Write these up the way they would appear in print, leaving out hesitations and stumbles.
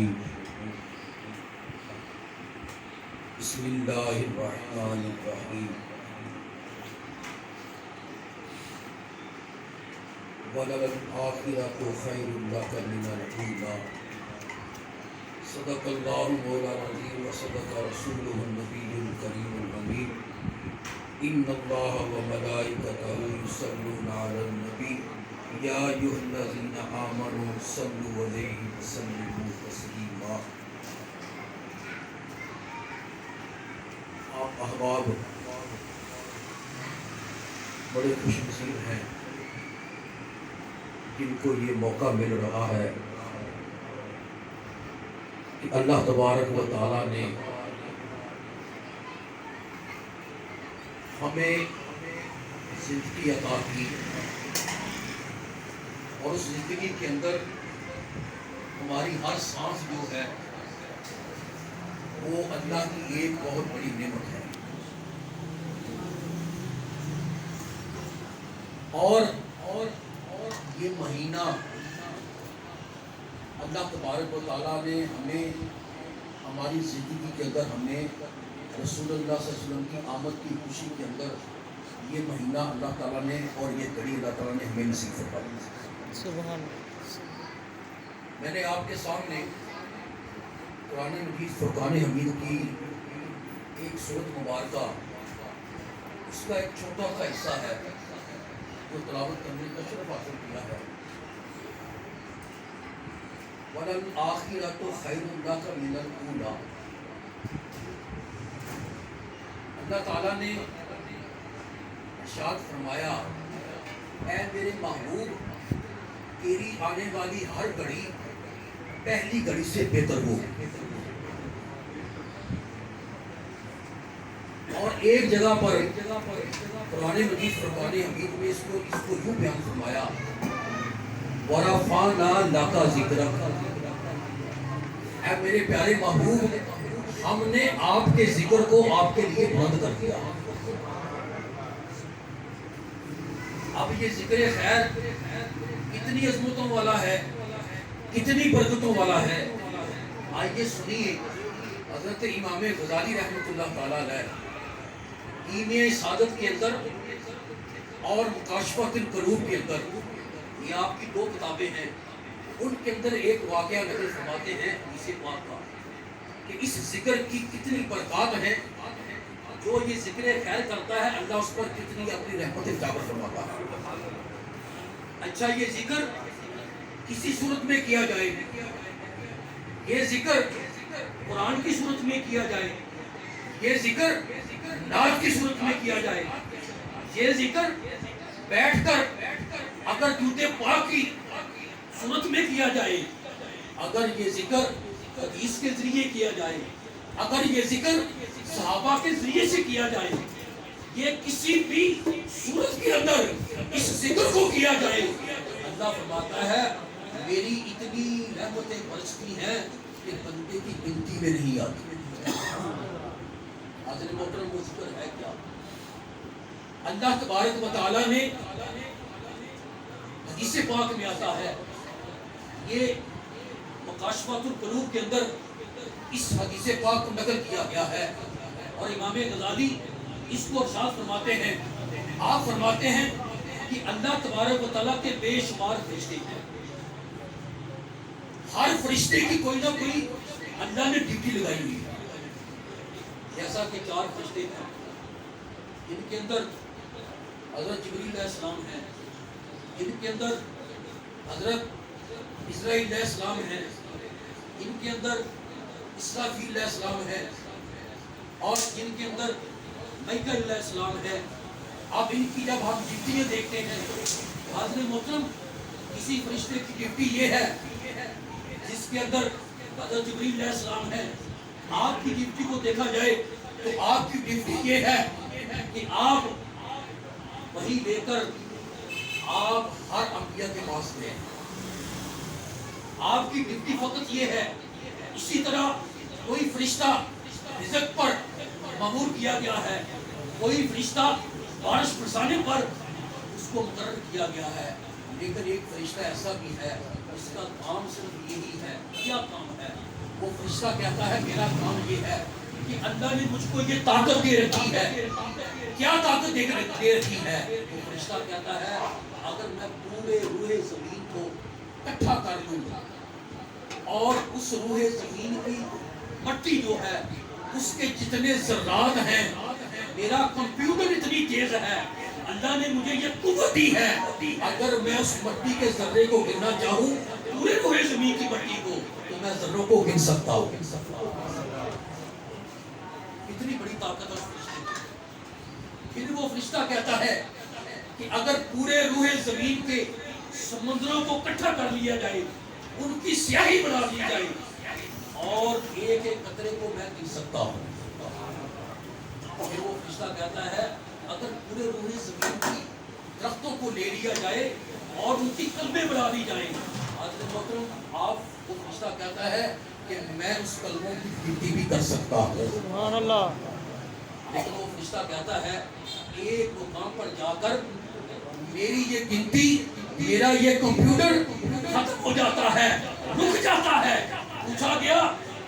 الرجیم بسم اللہ الرحمن الرحیم وَلَلْآخِرَةُ خَيْرٌ لَكَ مِنَ الْأُولَى صدق اللہ مولانا العظیم وصدق رسولہ النبی الکریم الامین ان اللہ وملائکتہ یصلون علی النبی یا ایھا الذین آمنوا صلوا علیہ وسلموا تسلیما۔ آپ احباب بڑے خوش نصیب ہیں جن کو یہ موقع مل رہا ہے کہ اللہ تبارک و تعالیٰ نے ہمیں زندگی عطا کی اور اس زندگی کے اندر ہماری ہر سانس جو ہے وہ اللہ کی ایک بہت بڑی نعمت ہے۔ اور یہ مہینہ اللہ تبارک و تعالیٰ نے ہمیں ہماری زندگی کے اندر ہمیں رسول اللہ صلی اللہ علیہ وسلم کی آمد کی خوشی کے اندر یہ مہینہ اللہ تعالیٰ نے اور یہ گھڑی اللہ تعالیٰ نے ہمیں نصیب فرمائی۔ سبحان اللہ۔ میں نے آپ کے سامنے قرآن مجید فرقان حمید کی ایک سورت مبارکہ اس کا ایک چھوٹا سا حصہ ہے جو تلاوت کرنے کا شرف حاصل کیا ہے۔ وَلَلْآخِرَةُ خَيْرٌ لَكَ مِنَ الْأُولَى۔ اللہ تعالیٰ نے ارشاد فرمایا اے میرے محبوب تیری آنے والی ہر گھڑی پہلی گھڑی سے بہتر ہو۔ اور ایک جگہ پر قرآن مجید فرقان حمید میں اس کو یوں بیان فرمایا وَرَفَعْنَا لَكَ ذِكْرَكَ۔ اے میرے پیارے محبوب ہم نے آپ کے ذکر کو آپ کے لیے بلند کر دیا۔ اب یہ ذکر خیر کتنی عظمتوں والا ہے، کتنی برکتوں والا ہے، آئیے سنیے حضرت امام غزالی رحمۃ اللہ تعالیٰ علیہ ایمیہ سعادت کے اندر اور مکاشفۃ القلوب کے اندر، یہ آپ کی دو کتابیں ہیں، ان کے اندر ایک واقعہ نقل فرماتے ہیں حدیث پاک کا کہ اس ذکر کی کتنی برکات ہیں، جو یہ ذکر خیر کرتا ہے اللہ اس پر کتنی اپنی رحمت اجابت فرماتا ہے۔ اچھا یہ ذکر کسی صورت میں کیا جائے، یہ ذکر قرآن کی صورت میں کیا جائے، یہ ذکر نعت کی صورت میں کیا جائے، یہ ذکر بیٹھ کر اگر جوتے پاک کی صورت میں کیا جائے، اگر یہ ذکر حدیث کے ذریعے کیا جائے، اگر یہ ذکر صحابہ کے ذریعے سے کیا جائے، یہ کسی بھی صورت کے اندر اس ذکر کو کیا جائے، اللہ فرماتا ہے میری اتنی رحمتیں برستی ہیں کہ بندے کی گنتی میں نہیں آتی۔ حضرت محترم وہ ذکر ہے کیا؟ اللہ تبارک و تعالیٰ نے حدیث پاک میں آتا ہے، یہ مکاشفۃ القلوب کے اندر اس حدیث پاک کو نقل کیا گیا ہے، اور امام غزالی اس کو ارشاد فرماتے ہیں، آپ فرماتے ہیں کہ اللہ تبارک و تعالیٰ کے بے شمار فرشتے ہیں، ہر فرشتے کی کوئی نہ کوئی اللہ نے ڈیوٹی لگائی ہوئی ہے، جیسا کہ 4 فرشتے ہیں جن کے اندر حضرت جبریل علیہ السلام ہیں، جن کے اندر حضرت اسرائیل علیہ السلام ہیں، جن کے اندر اسرافیل علیہ السلام ہے، اور جن کے اندر میکل علیہ السلام ہے۔ اب ان کی جب ہم ڈیوٹیاں دیکھتے ہیں حضرت محترم کسی فرشتے کی ڈیوٹی یہ ہے جس کے اندر حضرت جبریل علیہ السلام ہے، آپ کی ڈیوٹی کو دیکھا جائے تو آپ کی ڈیوٹی یہ ہے کہ آپ وہی لے کر آپ ہر انبیاء کے پاس گئے، آپ کی ڈیوٹی فقط یہ ہے۔ اسی طرح کوئی فرشتہ رزق پر مامور کیا گیا ہے، کوئی فرشتہ بارش برسانے پر اس کو مقرر کیا گیا ہے، لیکن ایک فرشتہ ایسا بھی ہے اس کا کام صرف یہی ہے، کیا کام ہے وہ فرشتہ کہتا ہے میرا کام یہ ہے کہ اللہ نے مجھ کو یہ طاقت دے رکھی ہے. کیا طاقت دے رکھی ہے؟ وہ فرشتہ کہتا ہے اگر میں پورے روح زمین کو اکٹھا کر لوں اور اس روح زمین کی مٹی جو ہے اس کے جتنے ذرات ہیں، میرا کمپیوٹر اتنی تیز ہے، اللہ نے مجھے یہ قوت دی ہے، اگر میں اس مٹی کے ذرے کو گننا چاہوں پورے روح زمین کی مٹی کو تو میں ذروں کو گن سکتا ہوں. اتنی بڑی طاقت ہے اس فرشتے کی. پھر وہ فرشتہ کہتا ہے کہ اگر پورے روح زمین کے سمندروں کو اکٹھا کر لیا جائے، ان کی سیاہی بنا دی جائے اور ایک ایک قطرے کو میں گن سکتا ہوں. پھر وہ فرشتہ کہتا ہے اگر پورے روح زمین کی درختوں کو لے لیا جائے اور ان کی کلمیں بنا دی جائیں، حضرت محترم آپ کو فرشتہ کہتا ہے کہ میں اس کلموں کی گنتی بھی کر سکتا ہوں. سبحان اللہ. لیکن وہ فرشتہ کہتا ہے ایک مقام پر جا کر میری یہ گنتی، میرا یہ کمپیوٹر ختم ہو جاتا ہے، رک جاتا ہے. پوچھا گیا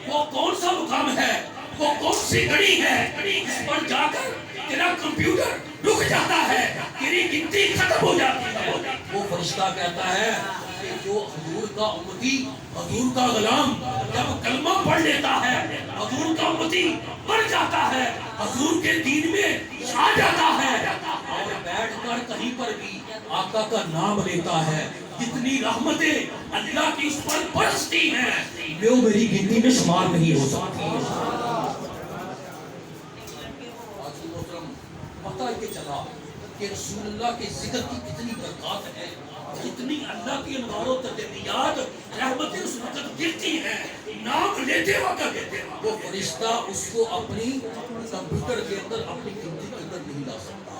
وہ کون سا مقام ہے، وہ کون سی گھڑی ہے جس پر جا کر تیرا کمپیوٹر رک جاتا ہے، تیری گنتی ختم ہو جاتی ہے؟ وہ فرشتہ کہتا ہے کہ جو حضور کا امتی، حضور کا غلام جب کلمہ پڑھ لیتا ہے، حضور کا امتی مر جاتا ہے، حضور کے دین میں آ جاتا ہے اور بیٹھ کر کہیں پر بھی آقا کا نام لیتا ہے، جتنی رحمتیں اللہ کی اس پر برستی ہیں وہ میری گنتی میں شمار نہیں ہو سکتی. پتہ یہ چلا کہ رسول اللہ کے ذکر کی کتنی برکات ہے، کتنی اللہ کی انوار و تجلیات رحمتیں اس وقت گرتی ہیں نام لیتے وقت. وہ فرشتہ اس کو اپنی کمپیوٹر کے اندر، اپنی گنتی کے اندر نہیں لا سکتا.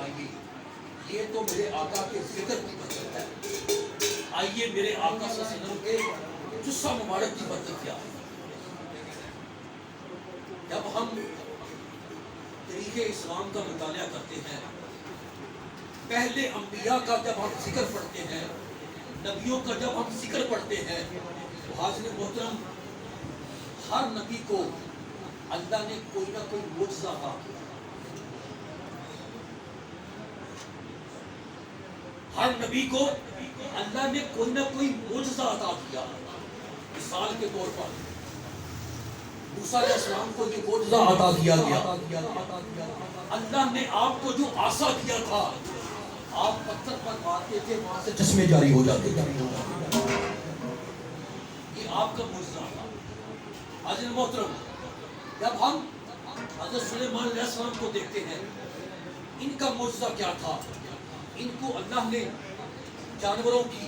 آئیے، یہ تو میرے آقا کے ذکر کی برکت ہے. آئیے میرے آقا صلی اللہ علیہ وسلم کے جسہ مبارک کی برکت کیا ہے. جب ہم تاریخ اسلام کا مطالعہ کرتے ہیں، پہلے انبیاء کا جب ہم ذکر پڑھتے ہیں، نبیوں کا جب ہم ذکر پڑھتے ہیں، تو حاضر محترم ہر نبی کو اللہ نے کوئی نہ کوئی معجزہ عطا کیا. ہر نبی کو اللہ نے کوئی نہ کوئی معجزہ عطا کیا. مثال کے طور پر موسیٰ علیہ السلام کو یہ معجزہ عطا کیا گیا. اللہ نے آپ کو جو عصا دیا تھا، آپ پتھر پر مارتے تھے وہاں سے چشمے جاری ہو جاتے تھے. یہ آپ کا معجزہ تھا. حضرت محترم جب ہم حضرت سلیمان علیہ السلام کو دیکھتے ہیں، ان کا معجزہ کیا تھا؟ ان کو اللہ نے جانوروں کی،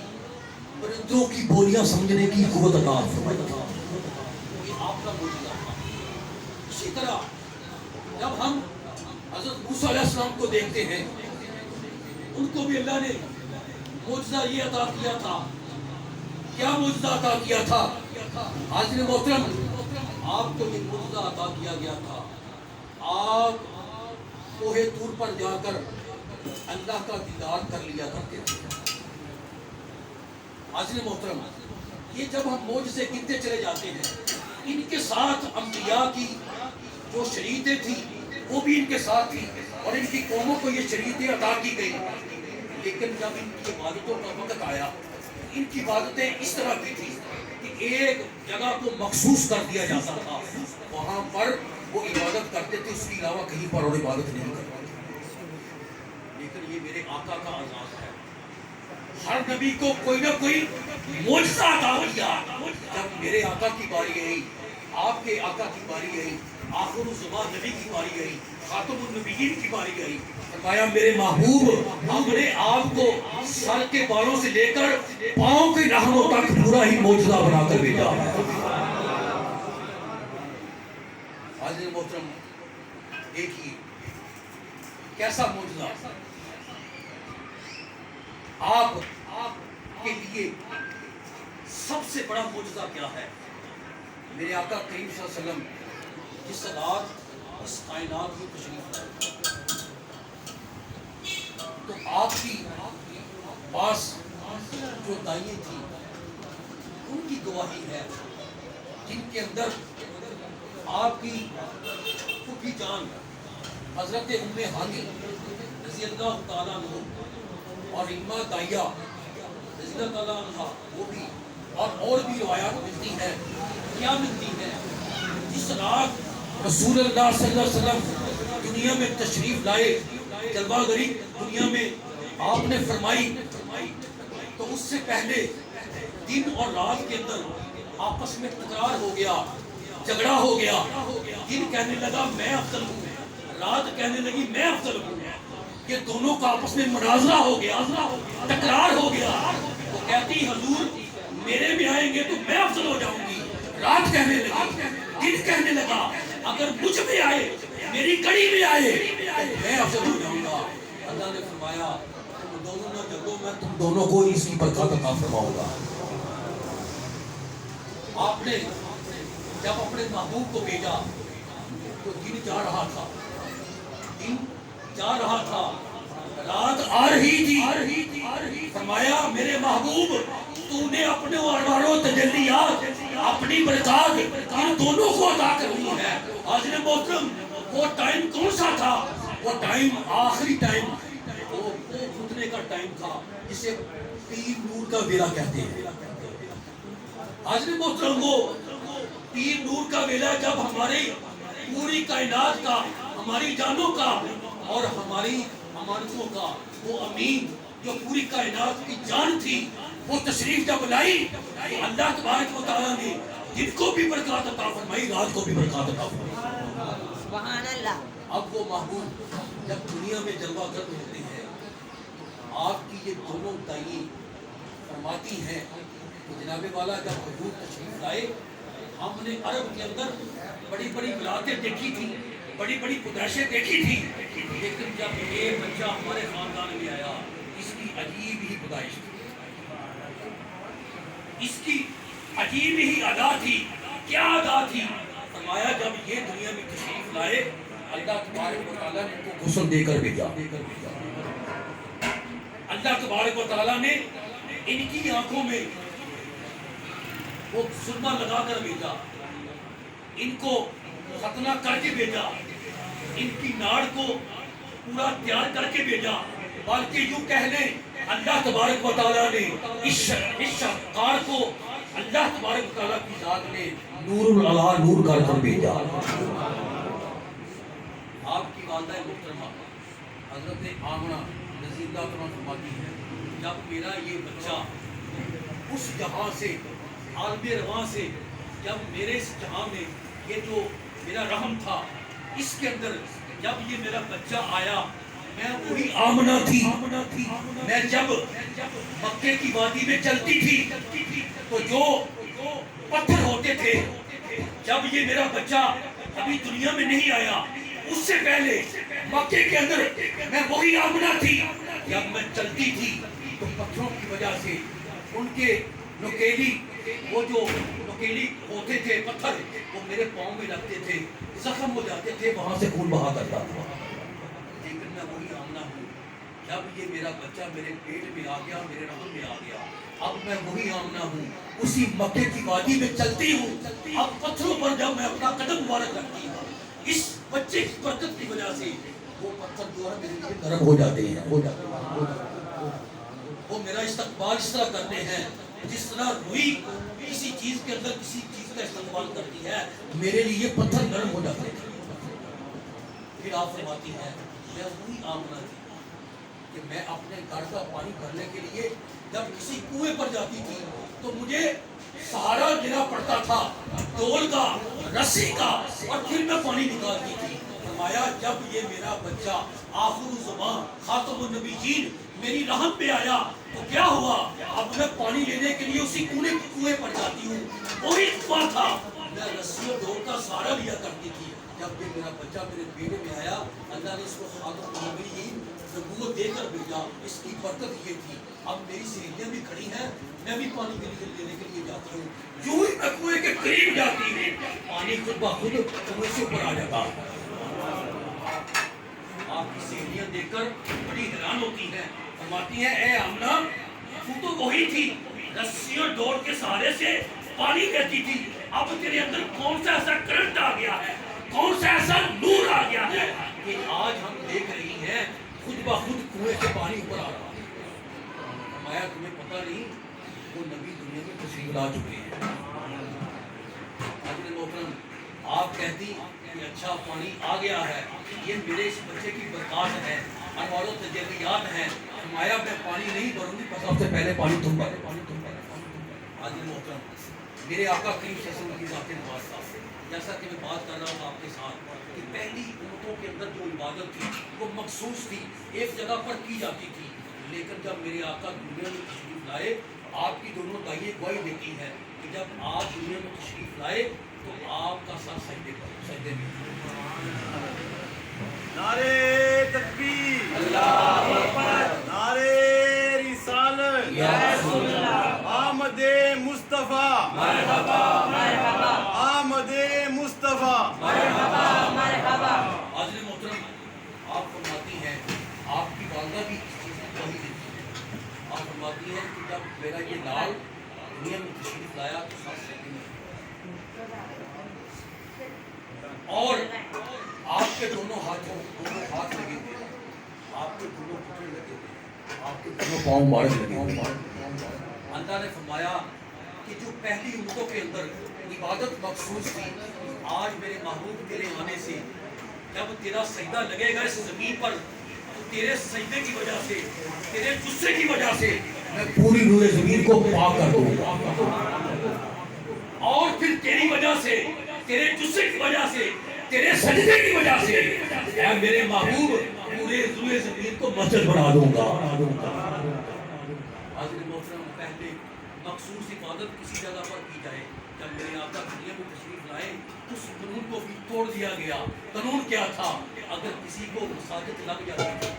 پرندوں کی بولیاں سمجھنے کی قوت عطا فرمائی. یہ آپ کا معجزہ تھا. اسی طرح جب ہم حضرت موسیٰ علیہ السلام کو دیکھتے ہیں، ان کو بھی اللہ نے معجزہ یہ عطا کیا تھا. کیا معجزہ عطا کیا تھا؟ حاضر محترم آپ کو یہ معجزہ عطا کیا گیا تھا. آپ کوہ طور پر جا کر اللہ کا دیدار کر لیا کرتے تھے. حاضر محترم یہ جب ہم معجزے گنتے چلے جاتے ہیں، ان کے ساتھ انبیاء کی جو شریعتیں تھیں وہ بھی ان کے ساتھ تھی اور ان کی قوموں کو یہ شریعتیں عطا کی گئی. لیکن جب ان کی عبادتوں کا وقت آیا، ان کی عبادتیں اس طرح کی تھی کہ ایک جگہ کو مخصوص کر دیا جاتا تھا، وہاں پر وہ عبادت کرتے تھے، اس کے علاوہ کہیں پر اور عبادت نہیں کرتے. لیکن یہ میرے آقا کا اعزاز ہے، ہر نبی کو کوئی نہ کوئی معجزہ عطا کیا. جب میرے آقا کی باری آئی، آپ کے آقا کی باری آئی، آخر الزمان نبی کی باری آئی، خاتم النبیین کی باری آئی، فرمایا میرے محبوب ہم نے آپ کو سر کے بالوں سے لے کر پاؤں کے ناخنوں تک پورا ہی معجزہ بنا کر بھیجا ہے. حاضر محترم دیکھیے کیسا معجزہ. آپ کے لیے سب سے بڑا معجزہ کیا ہے؟ میرے آقا کریم صلی اللہ علیہ وسلم جس رات اس کائنات میں تشریف لائے، تو آپ کی پاس جو دائیں تھی ان کی گواہی ہے جن کے اندر آپ کی پھوپھی جان حضرت ام ہانی رضی اللہ تعالیٰ عنہ اور اماں دائیہ رضی اللہ تعالیٰ عنہ وہ بھی اور بھی روایات ملتی ہیں. کیا ملتی ہے؟ جس رات رسول اللہ صلی اللہ علیہ وسلم دنیا میں تشریف لائے، جلوہ گری دنیا میں آپ نے فرمائی، تو اس سے پہلے دن اور رات کے اندر آپس میں تکرار ہو گیا، جھگڑا ہو گیا. دن کہنے لگا میں افضل ہوں، رات کہنے لگی میں افضل ہوں. یہ دونوں کا آپس میں مناظرہ ہو گیا، تکرار ہو گیا. وہ کہتی حضور میرے میں آئیں گے تو میں افضل ہو جاؤں گی. رات کہنے لگی، دن کہنے لگا اگر مجھ میں آئے، میری کڑی میں آئے تو میں افضل ہو جاؤں گا. اللہ نے فرمایا تم دونوں نہ جگو، میں تم دونوں کو اس کی برکات عطا فرماؤں گا. آپ نے جب اپنے محبوب کو بھیجا تو دن جا رہا تھا، دن جا رہا تھا، رات آ رہی تھی. فرمایا میرے محبوب تو نے اپنے انوار تجلیات، اپنی برکات ان دونوں کو عطا کرنی ہے. حاضر محترم وہ ٹائم کون سا تھا؟ وہ ٹائم آخری ٹائم، وہ گھٹنے کا ٹائم تھا جسے پیر نور کا ویلا کہتے ہیں. حاضر محترم وہ پیر نور کا ویلا جب ہماری پوری کائنات کا، ہماری جانوں کا اور ہماری امانتوں کا وہ امین جو پوری کائنات کی جان تھی، وہ تشریف جب لائی تو اللہ تبارک و تعالیٰ نے دن کو بھی برکات عطا فرمائی، رات کو بھی برکات عطا فرمائی. سبحان اللہ. اب وہ محبوب جب دنیا میں جلوہ گر ہوتے ہیں، آپ کی یہ دونوں دائیں فرماتی ہیں کہ جناب والا جب حضور تشریف لائے، ہم نے عرب کے اندر بڑی بڑی ولادتیں دیکھی تھی، بڑی بڑی پیدائشیں دیکھی تھی، لیکن جب یہ بچہ ہمارے خاندان میں آیا اس کی عجیب ہی پیدائش تھی، اس کی عجیب ہی ادا تھی. کیا ادا تھی؟ فرمایا جب یہ دنیا میں تشریف لائے اللہ تبارک و تعالیٰ نے ان کو غسل دے کر بھیجا. اللہ تبارک و تعالیٰ نے ان کی آنکھوں میں وہ سرما لگا کر بھیجا، ان کو ختنہ کر کے بھیجا، ان کی ناڑ کو پورا تیار کر کے بھیجا. بلکہ یوں کہہ لیں اللہ تبارک و تعالیٰ نے اس شاہکار کو اللہ تبارک و تعالیٰ کی ذات نے نور العلا نور کر کر بھیجا. آپ کی والدہ محترمہ حضرت آمنہ رضی اللہ عنہا فرماتی ہے جب میرا یہ بچہ اس جہاں سے عالم رواں سے، جب میرے اس جہاں میں یہ جو میرا رحم تھا اس کے اندر جب یہ میرا بچہ آیا، میں وہی آمنہ تھی. میں جب مکے کی وادی میں چلتی تھی تو جو پتھر ہوتے تھے، جب یہ میرا بچہ ابھی دنیا میں نہیں آیا اس سے پہلے مکے کے اندر میں وہی آمنہ تھی. جب میں چلتی تھی تو پتھروں کی وجہ سے ان کے نکیلی، وہ جو نکیلی ہوتے تھے پتھر، وہ میرے پاؤں میں لگتے تھے، زخم ہو جاتے تھے، وہاں سے خون بہا کرتا تھا. لیکن میں وہی آمنہ ہوں. جب یہ میرا بچہ میرے پیٹ میں آ گیا، میرے رحم میں آ گیا، اب میں وہی آمنہ ہوں، اسی مکے کی وادی میں چلتی ہوں. اب پتھروں پر جب میں اپنا قدم مبارک رکھتی ہوں، اس بچے کی برکت کی وجہ سے وہ پتھر جو ہے میرے لیے نرم ہو جاتے ہیں، وہ میرا استقبال اس طرح کرتے ہیں جس طرح روئی کسی چیز کے اندر کسی چیز کا استقبال کرتی ہے، میرے لیے پتھر نرم ہو جاتے ہیں. پھر آپ فرماتی ہیں میں وہی آمنہ تھی کہ میں اپنے گھر کا پانی بھرنے کے لیے جب کسی کنویں پر جاتی تھی تو مجھے سہارا لینا پڑتا تھا، ڈول کا، رسی کا، اور پھر میں پانی نکالتی تھی. فرمایا جب یہ میرا بچہ آخر الزمان خاتم النبیین میری رحم پہ آیا تو کیا ہوا؟ اب میں پانی لینے کے لیے اسی کنویں پر جاتی ہوں. وہی کنواں تھا، میں رسی اور ڈول کا سہارا لیا کرتی تھی. جب یہ میرا بچہ میرے پیٹ میں آیا، اللہ نے اس کو خاتم النبیین نبوت دے کر بھیجا. اس کی برکت یہ تھی. اب میری سہیلیاں بھی کھڑی ہیں، میں بھی پانی کے لیے لینے کے لیے جاتی ہوں. جو ہی میں کنویں کے قریب جاتی ہوں پانی خود بخود کنویں سے اوپر آ جاتا. آپ کی سہیلیاں دیکھ کر بڑی حیران ہوتی ہیں، فرماتی ہیں اے آمنہ تو وہی تھی رسیوں ڈور کے سہارے سے پانی دیتی تھی، اب تیرے اندر کون سا ایسا کرنٹ آ گیا ہے، کون سا ایسا نور آ گیا ہے کہ آج ہم دیکھ رہی ہیں خود بخود کنویں سے پانی اوپر آ رہا ہے۔ فرمایا تمہیں پتہ نہیں وہ نبی دنیا میں تشریف لا چکے ہیں۔ حضرت محترم آپ کہتی کہ اچھا پانی آ گیا ہے، یہ میرے اس بچے کی برکات ہے، انوار و تجلیات ہیں، فرمایا میں پانی نہیں بھروں گی، بس سب سے پہلے پانی تم پر۔ حضرت محترم میرے آقا کریم صلی اللہ علیہ وسلم کی ذات نواز تھا، جیسا کہ میں بات کر رہا ہوں آپ کے ساتھ کہ پہلی امتوں کے اندر جو عبادت تھی وہ مخصوص تھی، ایک جگہ پر کی جاتی تھی، لیکن جب میرے آقا دنیا میں تشریف لائے، آپ کی دونوں دائیں گواہی دیتی ہے کہ جب آپ دنیا میں تشریف لائے تو آپ کا سر سجدے میں۔ نعرے تکبیر، اللہ اکبر، نعرے رسالت، یا رسول اللہ، آمد مصطفیٰ، مرحبا مرحبا، آمد مصطفیٰ، مرحبا مرحبا۔ حضرت محترم آپ فرماتی ہیں، آپ کی والدہ بھی اس چیز میں گواہی دیتی ہے، آپ فرماتی ہیں کہ جب میرا یہ لال دنیا میں تشریف لایا تو سر سجدے میں، اور آپ کے دونوں ہاتھ لگے تھے، آپ کے دونوں گھٹنے لگے تھے، آپ کے دونوں پاؤں مبارک لگے تھے۔ اللہ نے فرمایا کہ جو پہلی امتوں کے اندر عبادت مخصوص تھی، آج میرے محبوب تیرے آنے سے جب تیرا سجدہ لگے گا اس زمین پر تو تیرے سجدے کی وجہ سے، تیرے جسے کی وجہ سے میں پوری روئے زمین کو پاک کر دوں گا، اور پھر تیری وجہ سے، تیرے جسے کی وجہ سے، تیرے سجدے کی وجہ سے اے میرے محبوب پورے روئے زمین کو مسجد بنا دوں گا۔ حضرت محترم پہلے مخصوص عبادت کسی جگہ پر کی جائے، جب میرے آقا دنیا میں تشریف لائے اس قانون کو بھی توڑ دیا گیا۔ قانون کیا تھا؟ اگر کسی کو مساجد لگ جاتی تھی،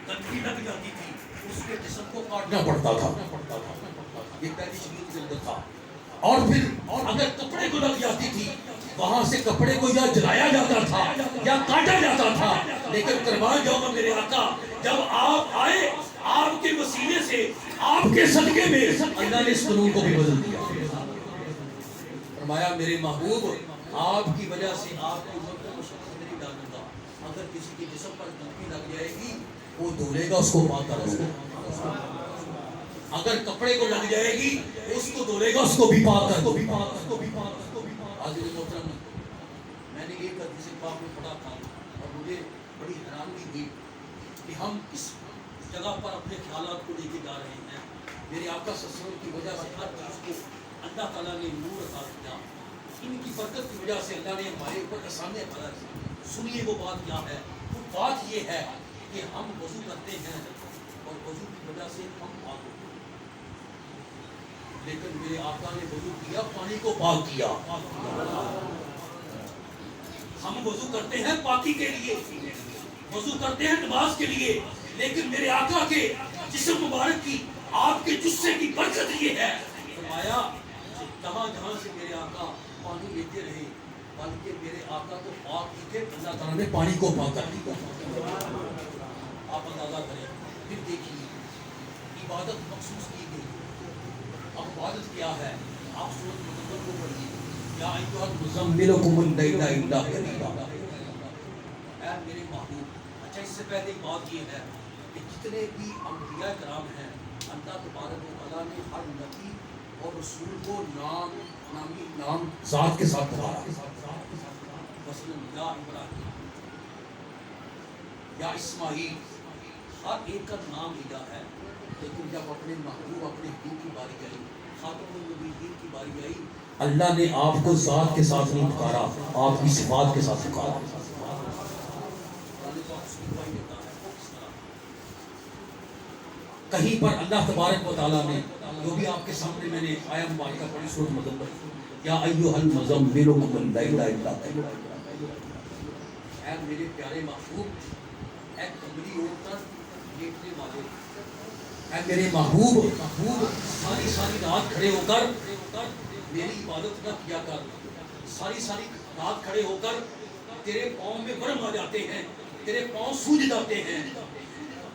گندگی لگ جاتی تھی، اس کے جسم کو کاٹنا پڑتا تھا، یہ پہلی شریعت کے اندر تھا۔ اور پھر اگر کپڑے کو لگ جاتی تھی، وہاں سے کپڑے کو یا جلایا جاتا تھا یا کاٹا جاتا تھا، لیکن قربان جاؤں میرے آقا جب آپ آئے، آپ کے وسیلے سے، آپ کے صدقے میں اللہ نے اس قانون کو بھی بدل دیا۔ فرمایا میرے محبوب آپ کی وجہ سے آپ کو ملک مشکل نہیں ڈالوں گا، اگر کسی کے جسم پر گندگی لگ جائے گی وہ دھولے گا، اس کو پاک کر دوں گا، اگر کپڑے کو لگ جائے گی اس کو دھولے گا، اس کو بھی پاک کر دوں گا۔ حضرت محترم میں نے ایک حدیث پاک میں پڑھا تھا اور مجھے بڑی حیرانگی ہوئی کہ ہم اس جگہ پر اپنے خیالات کو لے کے جا رہے ہیں، میرے آقا صلی اللہ علیہ وسلم کی وجہ سے ہر چیز کو اللہ تعالیٰ نے نور عطا کیا، ان کی برکت کی وجہ سے اللہ نے ہمارے اوپر احسانیں پیدا کی۔ سنیے وہ بات کیا ہے، وہ بات یہ ہے کہ ہم وضو کرتے ہیں اور وضو کی وجہ سے ہم پاک ہوتے ہیں، لیکن میرے آقا نے وضو کیا، پانی کو پاک کیا۔ ہم وضو کرتے ہیں پاکی کے لیے، وضو کرتے ہیں نماز کے لیے، لیکن میرے آقا کے جسم مبارک کی، آپ کے جسے کی برکت یہ ہے، فرمایا جہاں جہاں سے میرے آقا پانی لیتے رہے بلکہ میرے آقا کو پاک کیجیے، اللہ تعالیٰ نے پانی کو پاک کر دیا۔ آپ اندازہ کریں، پھر دیکھیے عبادت مخصوص کی گئی۔ اب عبادت کیا ہے؟ آپ سورۃ مزمل کو پڑھیے، یا ایھا المزمل قم اللیل الا قلیلا، اے میرے محبوب۔ اچھا اس سے پہلے بات یہ ہے کہ جتنے بھی انبیاء کرام ہیں، اللہ تبارک و تعالیٰ نے ہر نبی اور رسول کو نام ذات کے ساتھ پکارا، مثلاً یا ابراہیم، یا اسماعیل، ہر ایک کا نام لیا ہے، لیکن جب اپنے محبوب اپنے دین کی باری آئی، خاتم النبیین کی باری آئی، اللہ نے آپ کو ذات کے ساتھ نہیں پکارا، آپ کی صفات کے ساتھ پکارا۔ کہیں پر اللہ تبارک و تعالیٰ نے جو بھی آپ کے سامنے میں نے آیا مبارکہ پڑھی سورۃ مزمل، یا ایھا المزمل قم اللیل الا قلیلا، اے میرے پیارے محبوب، اے کملی اوڑھ کر لیٹنے والے، اے میرے محبوب ساری ساری رات کھڑے ہو کر میری عبادت نہ کیا کر، ساری ساری رات کھڑے ہو کر تیرے پاؤں میں ورم آ جاتے ہیں، تیرے پاؤں سوج جاتے ہیں،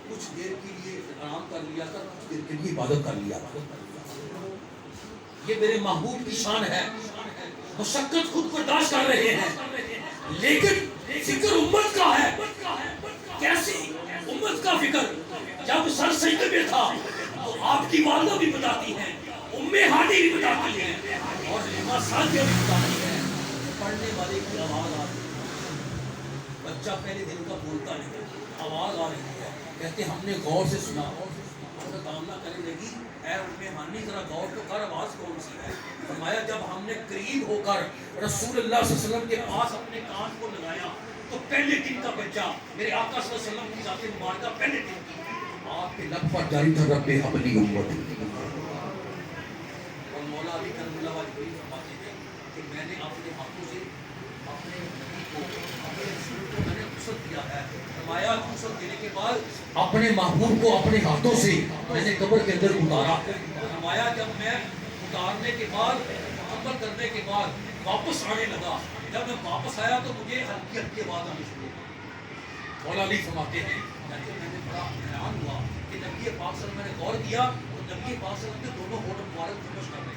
کچھ دیر کے لیے آرام کر لیا کر، کچھ دیر کے لیے عبادت کر لیا کر۔ یہ میرے محبوب کی شان ہے، مشقت خود برداشت کر رہے ہیں، لیکن فکر امت کا ہے۔ کیسی امت کا فکر؟ جب سر سجدے میں تھا تو آپ کی والدہ بھی بتاتی ہیں، ام ہانی بھی بتاتی ہیں، اور حلیمہ سعدیہ بھی بتاتی ہیں، پڑھنے والے کی آواز آ رہی ہے، بچہ پہلے دن کا بولتا نہیں، آواز آ رہی ہے، کہتے ہم نے غور سے سنا، حضرت آمنہ کہنے لگی اے ام ہانی ذرا غور تو کر، آواز کون سی ہے؟ فرمایا جب ہم نے قریب ہو کر رسول اللہ صلی اللہ علیہ وسلم کے پاس اپنے کان کو لگایا تو پہلے دن کا بچہ میرے آقا صلی اللہ علیہ وسلم کی ذات مبارکہ پہلے دن کی آپ کے لب پر جاری تھا، رب حبلی امت۔ اور مولا علی کرم اللہ وجہ فرماتے ہیں کہ میں نے اپنے ہاتھوں سے اپنے نبی کو، اپنے رسول کو میں نے غسل دیا ہے۔ فرمایا غسل دینے کے بعد اپنے محبوب کو اپنے ہاتھوں سے میں نے قبر کے اندر اتارا۔ فرمایا جب میں اتارنے کے بعد، مکمل کرنے کے بعد واپس آنے لگا، جب میں واپس آیا تو مجھے ہلکی ہلکی آواز آنی شروع ہوئی۔ مولا علی فرماتے ہیں میں نے بڑا حیران ہوا کہ نبی پاک صلی اللہ علیہ وسلم، میں نے غور کیا تو نبی پاک صلی اللہ علیہ وسلم کے دونوں ہونٹ مبارک خاموش کر رہے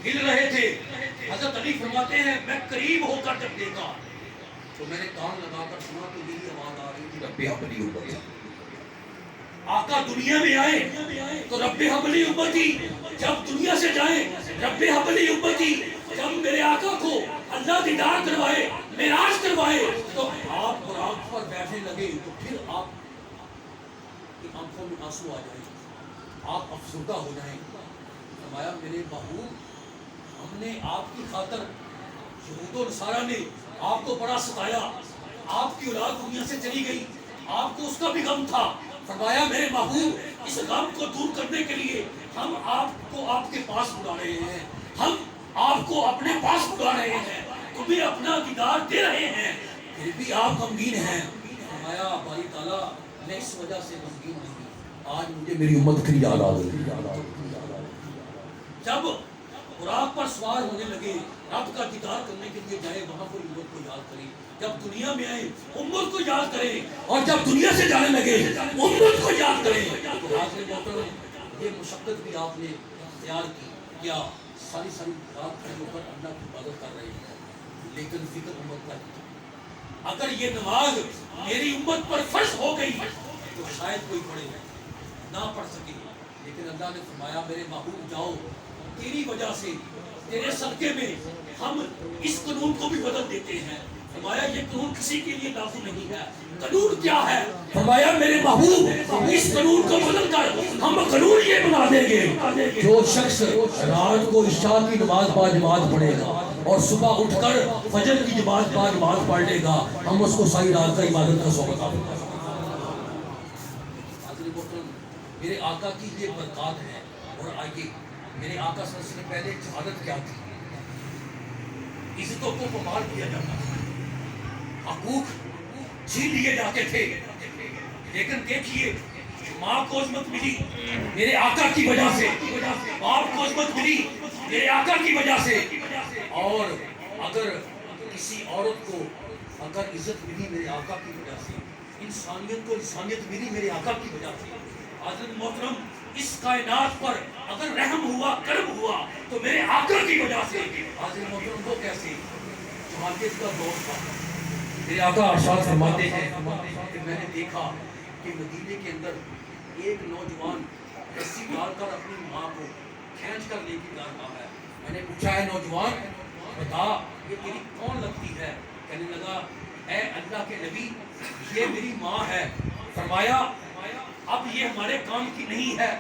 تھے، ہل رہے تھے۔ حضرت علی فرماتے ہیں میں قریب ہو کر جب دیکھا تو میں نے کان لگا کر سنا تو یہی آواز آ رہی تھی، رب حبلی امتی۔ آقا دنیا میں آئے تو رب حبلی امتی، جب دنیا سے جائیں رب حبلی امتی، جب میرے آقا کو اللہ دیدار کروائے، معراج کروائے تو آپ براق پر بیٹھنے لگے تو پھر آپ کی آنکھوں میں آنسو آ جائیں، آپ افسردہ ہو جائیں۔ فرمایا میرے محبوب، ہم نے آپ کی خاطر، یہود و نصارہ نے آپ کو بڑا ستایا، آپ کی اولاد دنیا سے چلی گئی، آپ کو اس کا بھی غم تھا۔ فرمایا میرے محبوب، اس غم کو دور کرنے کے لیے ہم آپ کو آپ کے پاس بلا رہے ہیں، ہم آپ کو اپنے پاس بلا رہے ہیں، تمہیں اپنا دیدار دے رہے ہیں، پھر بھی آپ غمگین ہیں۔ فرمایا باری تعالیٰ میں اس وجہ سے غمگین نہیں، آج مجھے میری امت کی یاد آ گئی۔ جب براق پر سوار ہونے لگے، رب کا دیدار کرنے کے لیے جائے، وہاں پر امت کو یاد کریں، جب دنیا میں آئے امت کو یاد کریں، اور جب دنیا سے جانے لگے امت کو یاد کریں۔ تو حاضر محترم، یہ مشقت بھی آپ نے اختیار کی، کیا ساری رات کھڑے ہو کر اللہ کی عبادت کر رہے ہیں، لیکن فکر امت کا نہیں۔ اگر یہ نماز میری امت پر فرض ہو گئی تو شاید کوئی پڑھے نہ پڑھ سکے، لیکن اللہ نے فرمایا میرے محبوب جاؤ، تیری وجہ سے، تیرے صدقے میں ہم اس قانون کو بھی بدل دیتے ہیں۔ فرمایا یہ قانون کسی کے لیے لازم نہیں ہے۔ قانون کیا ہے؟ فرمایا میرے محبوب اس قانون کو بدل کر ہم قانون یہ بنا دیں گے، جو شخص رات کو عشاء کی نماز با جماعت پڑھے گا اور صبح اٹھ کر فجر کی جماعت با جماعت پڑھ لے گا، ہم اس کو ساری رات کا عبادت کا ثواب عطا کریں گے۔ حضرت محترم، میرے آقا کی یہ برکات ہے۔ اور آئیے میرے آقا صلی اللہ علیہ وسلم سے پہلے شہادت کیا تھی؟ عزتوں کو پامال کیا جاتا تھا، حقوق چھین لیے جاتے تھے، لیکن دیکھیے ماں کو عظمت ملی میرے آقا کی وجہ سے، باپ کو عظمت ملی میرے آقا کی وجہ سے، اور اگر کسی عورت کو اگر عزت ملی میرے آقا کی وجہ سے، انسانیت کو انسانیت ملی میرے آقا کی وجہ سے۔ حضرت محترم، اس کائنات پر اگر رحم ہوا، کرم ہوا تو میرے آقا کی وجہ سے۔ حضرت محترم وہ کیسے؟ جماعت کا دور تھا، میرے آقا ارشاد فرماتے ہیں کہ میں نے دیکھا کہ مدینے کے اندر ایک نوجوان رسی ڈال کر اپنی ماں کو کھینچ کر لے کے جا رہا ہے۔ میں نے پوچھا ہے نوجوان بتا یہ تیری کون لگتی ہے؟ کہنے لگا اے اللہ کے نبی یہ میری ماں ہے۔ فرمایا اب یہ ہمارے کام کی نہیں ہے،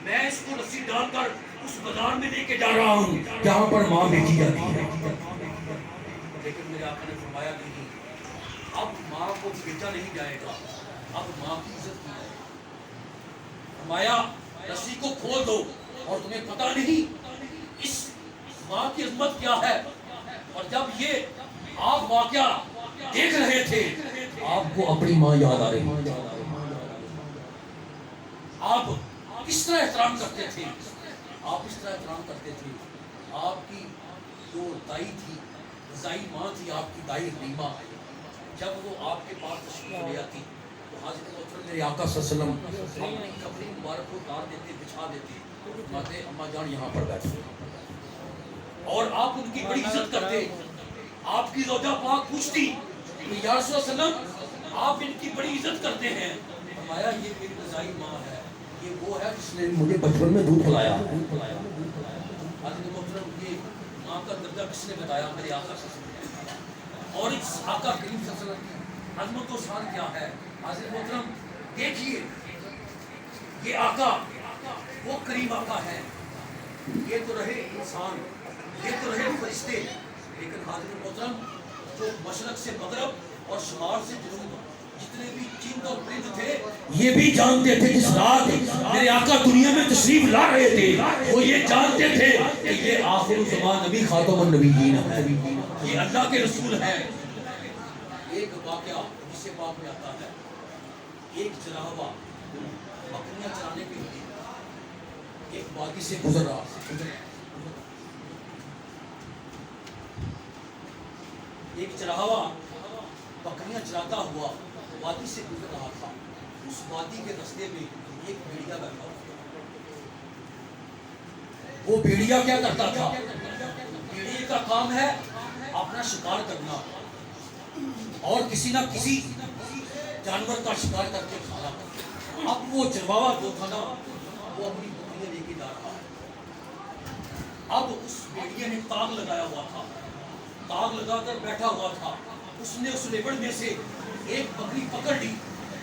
میں اس کو رسی ڈال کر اس بازار میں لے کے جا رہا ہوں جہاں پر ماں بیچی جاتی ہے۔ لیکن میرے آقا نے فرمایا نہیں، اب ماں کو بیچا نہیں جائے گا، اب ماں کی عزت کی جائے گی۔ فرمایا رسی کو کھول دو، اور تمہیں پتہ نہیں اس ماں کی عظمت کیا ہے۔ اور جب یہ آپ واقعہ دیکھ رہے تھے آپ کو اپنی ماں یاد آ رہی، آپ کس طرح احترام کرتے تھے، آپ اس طرح احترام کرتے تھے۔ آپ کی جو دائی تھی، رضائی ماں تھی آپ کی دائی حلیمہ، جب وہ آپ کے پاس تشریف لے آتی حضرت محترم میرے آقا صلی اللہ علیہ وسلم اپنی کپڑی مبارک کو اتار دیتے، بچھا دیتے، فرماتے اما جان یہاں پر بیٹھو، اور آپ ان کی بڑی عزت کرتے. آپ کی زوجہ پاک پوچھتی کہ یا رسول اللہ صلی اللہ علیہ وسلم آپ ان کی بڑی عزت کرتے ہیں. فرمایا یہ میری رضائی ماں ہے، یہ وہ ہے جس نے مجھے بچپن میں دودھ پلایا. حضرت محترم یہ ماں کا درجہ کس نے بتایا؟ میرے آقا صلی اللہ علیہ وسلم. اور اس آقا کریم صلی اللہ علیہ وسلم کی عظمت و شان کیا ہے. حضرت محترم دیکھیے یہ آقا وہ کریم آقا ہے. یہ تو رہے انسان، یہ تو رہے فرشتے، لیکن حضرت محترم جو مشرق سے مغرب اور شمال سے جنوب جتنے بھی چند اور پرند تھے یہ بھی جانتے تھے جس رات میرے آقا دنیا میں تشریف لا رہے تھے وہ یہ جانتے تھے کہ یہ آخر الزمان نبی خاتم النبیین ہے، یہ اللہ کے رسول ہے. ایک واقعہ جسے پاک میں آتا ہے، ایک چراغا بکریاں چرانے کے لیے ایک وادی سے گزر رہا. ایک چراغا بکریاں چراتا ہوا وادی سے گزر رہا تھا. اس وادی کے رستے میں ایک بھیڑیا بیٹھا ہوا. وہ بھیڑیا کیا کرتا تھا؟ بھیڑیے کا کام ہے اپنا شکار کرنا اور کسی نہ کسی جانور کا شکار کر کے کھانا. اب وہ چرواوا جو تھا نا وہ اپنی بکریاں لے کے جا رہا ہے. اب اس بھیڑیے نے تاغ لگایا ہوا تھا، تاغ لگا کر بیٹھا ہوا تھا. اس نے اس لیبڑ میں سے ایک بکری پکڑ لی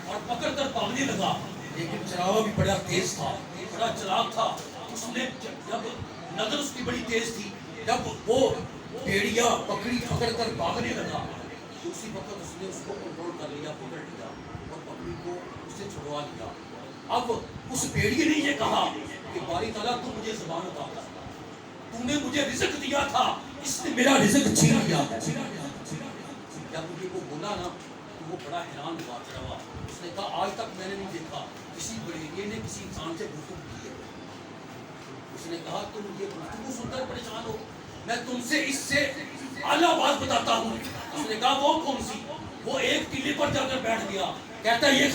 اور پکڑ کر بھاگنے لگا. لیکن چراوا بھی بڑا تیز تھا، بڑا چلاک تھا. اس نے جب نظر اس کی بڑی تیز تھی، جب وہ بھیڑیا بکری پکڑ کر بھاگنے لگا اسی وقت اس نے اس کو کنٹرول کر لیا، پکڑ لیا اور بکری کو اس سے چھڑوا لیا. اب اس بھیڑیے نے یہ کہا کہ باری تعالیٰ تو مجھے زبان عطا کر، تم نے مجھے رزق دیا تھا، اس نے میرا رزق چھین لیا. جب مجھے وہ بولا نا تو وہ بڑا حیران ہوا چروا. اس نے کہا آج تک میں نے نہیں دیکھا کسی بھیڑیے نے کسی انسان سے گفتگو کی ہے. اس نے کہا تم یہ گفتگو سن کر پریشان ہو، میں تم سے اس سے اعلیٰ بات بتاتا ہوں. اس نے کہا وہ کون سی؟ وہ ایک ٹیلے پر جا کر بیٹھ گیا. کہتا ہے یہ